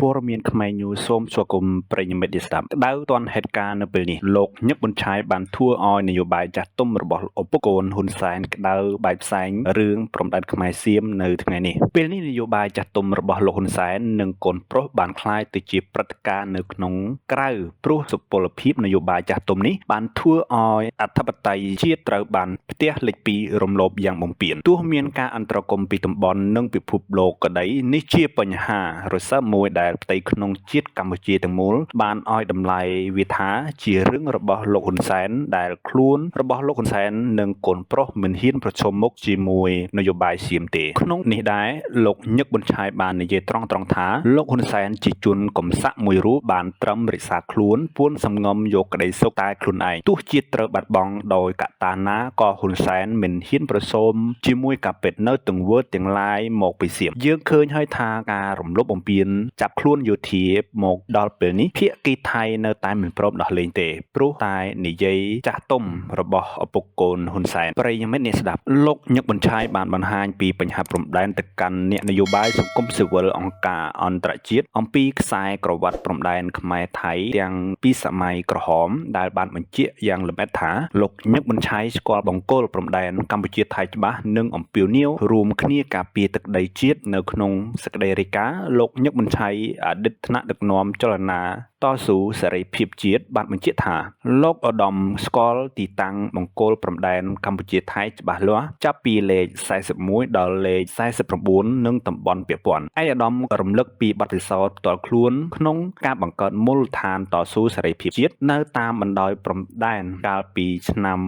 ព័ត៌មានខ្មែរញូសសូមស្វាគមន៍ប្រិយមិត្តដែលស្ដាប់ក្តៅទាន់ហេតុការណ៍នៅពេលនេះលោកញឹកប៊ុនឆាយបានធ្វើឲ្យនយោបាយចាស់ទុំរបស់ឪពុកកូនហ៊ុនសែនក្តៅបែកផ្សែងរឿងព្រំដែនខ្មែរសៀមនៅថ្ងៃនេះពេលនេះនយោបាយចាស់ទុំរបស់លោកហ៊ុនសែននិងកូនប្រុសបានក្លាយទៅជាព្រឹត្តិការណ៍នៅក្នុងក្រៅព្រោះសុពលភាពនយោបាយចាស់ទុំនេះបានធ្វើឲ្យអធិបតេយ្យជាតិត្រូវបានផ្ទះលេខ2រំលោភយ៉ាងបំពានទោះមានការអន្តរាគមន៍ពីតំបន់និងពិភពលោកក្តីនេះជាបញ្ហារសើបមួយដែលផ្ទៃក្នុងជាតិកម្ពុជាទាំងមូលបានឲ្យតម្លៃវាថាជារឿងរបស់លោកហ៊ុនសែនដែលខ្លួនរបស់លោកហ៊ុនសែននិងកូនប្រុសមិនហ៊ានប្រឈមមុខជាមួយនយោបាយសៀមទេក្នុងនេះដែរលោកញឹកប៊ុនឆាយបាននិយាយត្រង់ៗថាលោកហ៊ុនសែនជាជនកំសក់មួយរូបបានត្រឹមរក្សាខ្លួនពួនសំងំយកក្តីសុខតែខ្លួនឯងទោះជាតិត្រូវបាត់បង់ដោយកត្តាណាក៏ហ៊ុនសែនមិនហ៊ានប្រឈមជាមួយការពិតនៅទង្វើទាំងឡាយមកពីសៀមយើងឃើញហើយថាការរំលោភបំពានចាប់ខ្លួនយោធាមកដល់ពេលនេះភាគីថៃនៅតែមិនព្រមដោះលែងទេព្រោះតែនិយាយចាស់ទុំរបស់ឪពុកកូនហ៊ុនសែនប្រិយមិត្តអ្នកស្ដាប់លោកញឹកប៊ុនឆាយបានបង្ហាញពីបញ្ហាព្រំដែនទៅកាន់អ្នកនយោបាយសង្គមស៊ីវិលអង្គការអន្តរជាតិអំពីខ្សែក្រវ៉ាត់ព្រំដែនខ្មែរថៃទាំងពីសម័យក្រហមដែលបានបញ្ជាក់យ៉ាងលម្អិតថាលោកញឹកប៊ុនឆាយស្គាល់បង្គោលព្រំដែនកម្ពុជាថៃច្បាស់និងអំពាវនាវរួមគ្នាការពារទឹកដីជាតិនៅក្នុងសេចក្តីរាយការណ៍លោកញឹកប៊ុនឆាយអតីតថ្នាក់ដឹកនាំចលនាតស៊ូសេរីភាពជាតិបានបញ្ជាក់ថាលោកឧត្តមស្គាល់ទីតាំងបង្គោលព្រំដែនកម្ពុជាថៃច្បាស់លាស់ចាប់ពីលេខ41ដល់លេខ49និងតំបន់ពាក់ព័ន្ធឯកឧត្តមរំលឹកពីបទពិសោធន៍ផ្ទាល់ខ្លួនក្នុងការបង្កើតមូលដ្ឋានតស៊ូសេរីភាពជាតិនៅតាមបណ្ដោយព្រំដែនកាលពីឆ្នាំ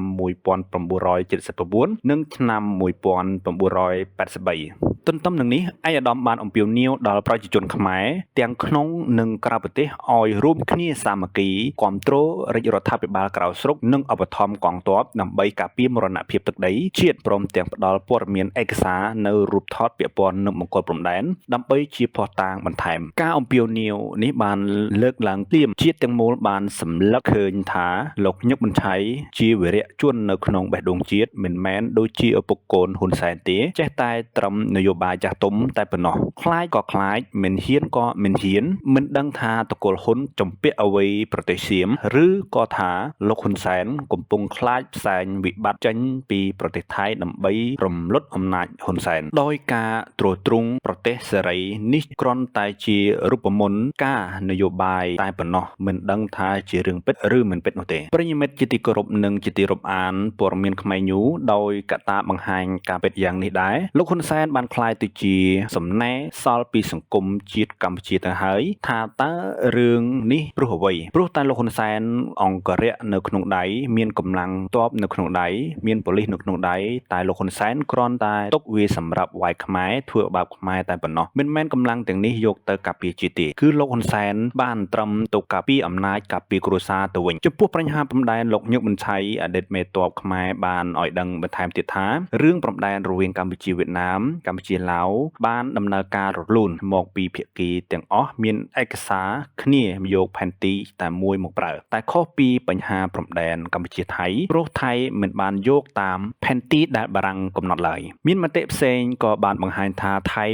1979និងឆ្នាំ1983ទន្ទឹមនឹងនេះឯកឧត្តមបានអំពាវនាវដល់ប្រជាជនខ្មែរទាំងក្នុងនិងក្រៅប្រទេសឲ្យរួមគ្នាសាមគ្គីគាំទ្ររាជរដ្ឋាភិបាលក្រៅស្រុកនិងឧបត្ថម្ភកងទ័ពដើម្បីការពារមរណភាពទឹកដីជាតិព្រមទាំងផ្ដល់ព័ត៌មានឯកសារនៅរូបថតពាក់ព័ន្ធនឹងបង្គោលព្រំដែនដើម្បីជាភស្តុតាងបន្ថែមការអំពាវនាវនេះបានលើកឡើងភ្លាមជាតិទាំងមូលបានសម្លឹកឃើញថាលោកញឹកប៊ុនឆាយជាវីរៈជននៅក្នុងបេះដូងជាតិមិនមែនដូចជាឪពុកកូនហ៊ុនសែនទេចេះតែត្រឹមនយោបាយចាស់ទុំតែប៉ុណ្ណោះខ្លាចក៏ខ្លាចមិនហ៊ានក៏មិនហ៊ានមិនដឹងថាតកូលហ៊ុនចំពាក់អ្វីប្រទេសសៀមឬក៏ថាលោកហ៊ុនសែនកំពុងខ្លាចផ្សែងវិបត្តិចេញពីប្រទេសថៃដើម្បីរំលត់អំណាចហ៊ុនសែនដោយការត្រួតត្រងប្រទេសសេរីនេះគ្រាន់តែជារូបមន្តការនយោបាយតែប៉ុណ្ណោះមិនដឹងថាជារឿងពិតឬមិនពិតនោះទេប្រិយមិត្តជាទីគោរពនិងជាទីរាប់អានព័ត៌មានខ្មែរញូដោយកត្តាបង្ហាញការពិតយ៉ាងនេះដែរលោកហ៊ុនសែនបានក្លាយទៅជាសំណែសល់ពីសង្គមជាតិកម្ពុជាទៅហើយថាតើរឿងនេះព្រោះអ្វីព្រោះតែលោកហ៊ុនសែនអង្គរៈនៅក្នុងដៃមានកម្លាំងទ័ពនៅក្នុងដៃមានប៉ូលីសនៅក្នុងដៃតែលោកហ៊ុនសែនគ្រាន់តែទុកវាសម្រាប់វាយខ្មែរធ្វើបាបខ្មែរតែប៉ុណ្ណោះមិនមែនកម្លាំងទាំងនេះយកទៅការពារជាតិទេគឺលោកហ៊ុនសែនបានត្រឹមទៅការពារអំណាចការពារគ្រួសារទៅវិញចំពោះបញ្ហាព្រំដែនលោកញឹកប៊ុនឆាយអតីតមេទ័ពខ្មែរបានឲ្យដឹងបន្ថែមទៀតថារឿងព្រំដែនរវាងកម្ពុជាវៀតណាមកម្ពុជាឡាវបានដំណើរការរលូនមកពីភាគីទាំងអស់មានឯកសារគ្នាយកផែនទីតែមួយមកប្រើតែខុសពីបញ្ហាព្រំដែនកម្ពុជាថៃព្រោះថៃមិនបានយកតាមផែនទីដែលបារាំងកំណត់ឡើយមានមតិផ្សេងក៏បានបង្ហាញថាថៃ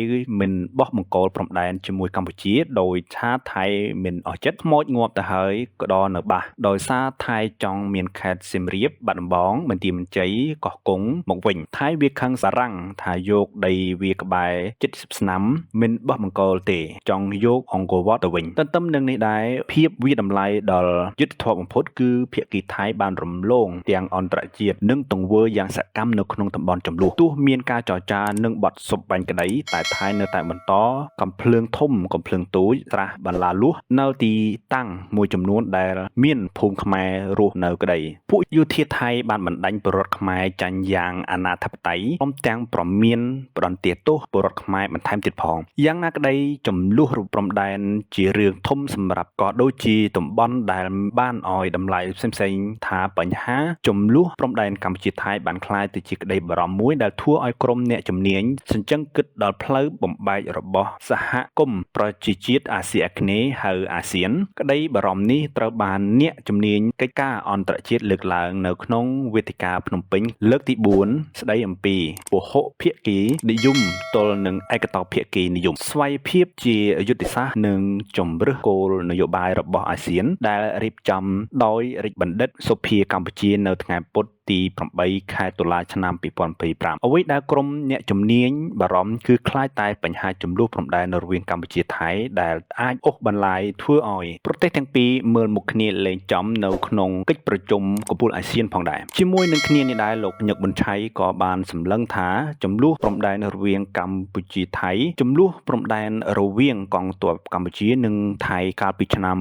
មិនបោះបង្គោលព្រំដែនជាមួយកម្ពុជាដោយថាថៃមិនអស់ចិត្តខ្មោចងាប់ទៅហើយក៏ដល់នៅបាសដោយសារថៃចង់មានខេត្តសៀមរាបបាត់ដំបងបន្ទាយមានជ័យកោះកុងមកវិញថៃវាខឹងបារាំងថាយកដីវាក្បែរ70ឆ្នាំមិនបោះបង្គោលទេចង់យកអង្គរវត្តទៅវិញទន្ទឹមនឹងនេះដែរភាពវាតម្លៃដល់យុទ្ធធម៌បំផុតគឺភាគីថៃបានរំលងទាំងអន្តរជាតិនិងទង្វើយ៉ាងសកម្មនៅក្នុងតំបន់ចំនួនទោះមានការចរចានិងបទសុបបាញ់ក្តីតែថៃនៅតែបន្តកំភ្លើងធំកំភ្លើងទូចត្រាស់បន្លាលួសនៅទីតាំងមួយចំនួនដែលមានភូមិខ្មែររស់នៅក្តីពួកយោធាថៃបានបណ្ដាញពលរដ្ឋខ្មែរចាញ់យ៉ាងអនាធិបតេយ្យព្រមទាំងប្រមានផ្ដន្ទាទោសពលរដ្ឋខ្មែរបន្ថែមទៀតផងយ៉ាងណាក្តីចំនួនព្រំដែនជារឿងធំសម្រាប់ក៏ដូចជាតំបន់ដែលបានឲ្យតម្លៃផ្សេងៗថាបញ្ហាចំនួនព្រំដែនកម្ពុជាថៃបានคล้ายទៅជាក្តីបារម្ភមួយដែលធ្វើឲ្យក្រុមអ្នកជំនាញសញ្ជឹងគិតដល់ផ្លូវបំបែករបស់សហគមន៍ប្រជាជាតិអាស៊ីអាគ្នេយ៍ហៅអាស៊ានក្តីបារម្ភនេះត្រូវបានអ្នកជំនាញកិច្ចការអន្តរជាតិលើកឡើងនៅក្នុងវេទិកាភ្នំពេញលើកទី4ស្តីអំពីពហុភាគីនិយម ទល់នឹងឯកតោភាគីនិយមស្វ័យភាពជាយុទ្ធសាស្ត្រនិងជំរឿសគោលនយោបាយរបស់អាស៊ានដែលរៀបចំដោយរាជបណ្ឌិតសុភាកម្ពុជានៅថ្ងៃពុធទី8ខែតុលាឆ្នាំ2025អ្វីដែលក្រុមអ្នកជំនាញបារម្ភគឺខ្លាចតែបញ្ហាចំនួនព្រំដែនរវាងកម្ពុជាថៃដែលអាចអូសបន្លាយធ្វើឲ្យប្រទេសទាំងពីរមើលមុខគ្នាលែងចំនៅក្នុងកិច្ចប្រជុំកំពូលអាស៊ានផងដែរជាមួយនឹងគ្នានេះដែរលោកញឹកប៊ុនឆៃក៏បានសម្លឹងថាចំនួនព្រំដែនរវាងកម្ពុជាថៃចំនួនព្រំដែនរវាងកងទ័ពកម្ពុជានិងថៃកាលពីឆ្នាំ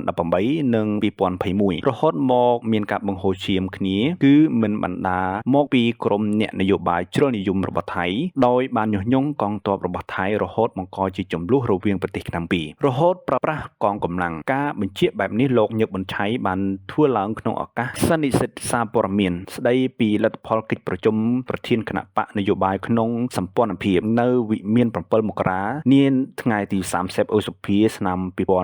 2018និង2021រហូតមកមានការបង្ហូរឈាមគ្នាគឺមិនបណ្ដាមកពីក្រមអ្នកនយោបាយជ្រុលនិយមរបស់ថៃដោយបានញុះញង់កងទ័ពរបស់ថៃរហូតបង្កជាចំនួនរវាងប្រទេសទាំងពីររហូតប្រើប្រាស់កងកម្លាំងការបញ្ជាបែបនេះលោកញឹកប៊ុនឆៃបានធ្វើឡើងក្នុងឱកាសសន្និសីទសារព័ត៌មានស្ដីពីលទ្ធផលកិច្ចប្រជុំប្រធានគណៈបកនយោបាយក្នុងសម្ព័ន្ធភាពនៅវិមាន7មករានាថ្ងៃទី30ឧសភាឆ្នាំ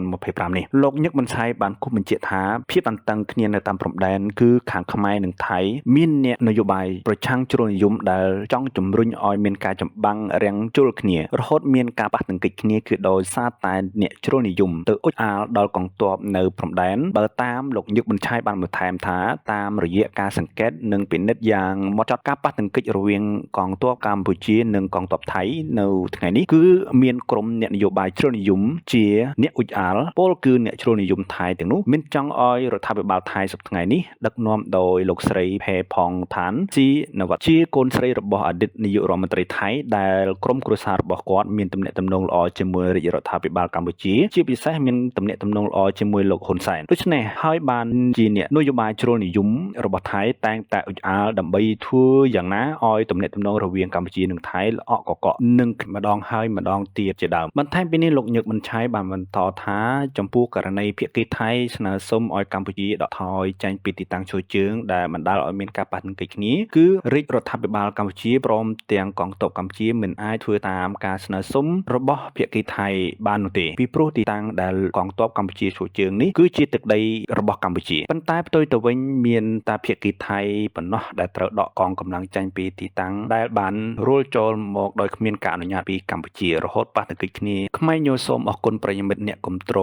2025នេះលោកញឹកប៊ុនឆៃបានគូសបញ្ជាក់ថាភាពតានតឹងគ្នានៅតាមព្រំដែនគឺខាងខ្មែរនិងថៃមានអ្នកនយោបាយប្រឆាំងជ្រុលនិយមដែលចង់ជំរុញឲ្យមានការចម្បាំងរាំងជលគ្នារហូតមានការប៉ះទង្គិចគ្នាគឺដោយសារតែអ្នកជ្រុលនិយមទៅអុចអាលដល់កងទ័ពនៅព្រំដែនបើតាមលោកញឹកប៊ុនឆៃបានបន្ថែមថាតាមរយៈការសង្កេតនិងពិនិត្យយ៉ាងហ្មត់ចត់ការប៉ះទង្គិចរវាងកងទ័ពកម្ពុជានិងកងទ័ពថៃនៅថ្ងៃនេះគឺមានក្រុមអ្នកនយោបាយជ្រុលនិយមជាអ្នកអុចអាលពលគឺអ្នកជ្រុលនិយមថៃទាំងនោះមានចង់ឲ្យរដ្ឋាភិបាលថៃសប្តាហ៍ថ្ងៃនេះដឹកនាំដោយលោកស្រីផេផងឋានស៊ីនវ៉ាត់ជាកូនស្រីរបស់អតីតនាយករដ្ឋមន្ត្រីថៃដែលក្រុមគ្រួសាររបស់គាត់មានទំនាក់ទំនងល្អជាមួយរាជរដ្ឋាភិបាលកម្ពុជាជាពិសេសមានទំនាក់ទំនងល្អជាមួយលោកហ៊ុនសែនដូច្នេះហើយបានជាអ្នកនយោបាយជ្រុលនិយមរបស់ថៃតែងតែអុចអាលដើម្បីធ្វើយ៉ាងណាឲ្យទំនាក់ទំនងរវាងកម្ពុជានិងថៃល្អក់កកក់និងម្ដងហើយម្ដងទៀតជាដើមបន្ថែមពីនេះលោកញឹកប៊ុនឆៃបានបន្តថាចំពោះករណីភាគីថៃស្នើសុំឲ្យកម្ពុជាដកថយចេញពីទីតាំងឈរជើងដែលបណ្ដាលឲ្យមានការប៉ះទង្គិចគ្នាគឺរាជរដ្ឋាភិបាលកម្ពុជាព្រមទាំងកងទ័ពកម្ពុជាមិនអាចធ្វើតាមការស្នើសុំរបស់ភាគីថៃបាននោះទេពីព្រោះទីតាំងដែលកងទ័ពកម្ពុជាឈរជើងនេះគឺជាទឹកដីរបស់កម្ពុជាប៉ុន្តែផ្ទុយទៅវិញមានតែភាគីថៃប៉ុណ្ណោះដែលត្រូវដកកងកម្លាំងចេញពីទីតាំងដែលបានរួលចូលមកដោយគ្មានការអនុញ្ញាតពីកម្ពុជារហូតប៉ះទង្គិចគ្នាខ្មែរញោមសូមអរគុណប្រិយមិត្តអ្នកគាំទ្រ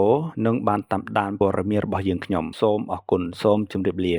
និងបានតាមដានព័ត៌មានរបស់យើងខ្ញុំសូមអរគុណសូមជម្រាបលា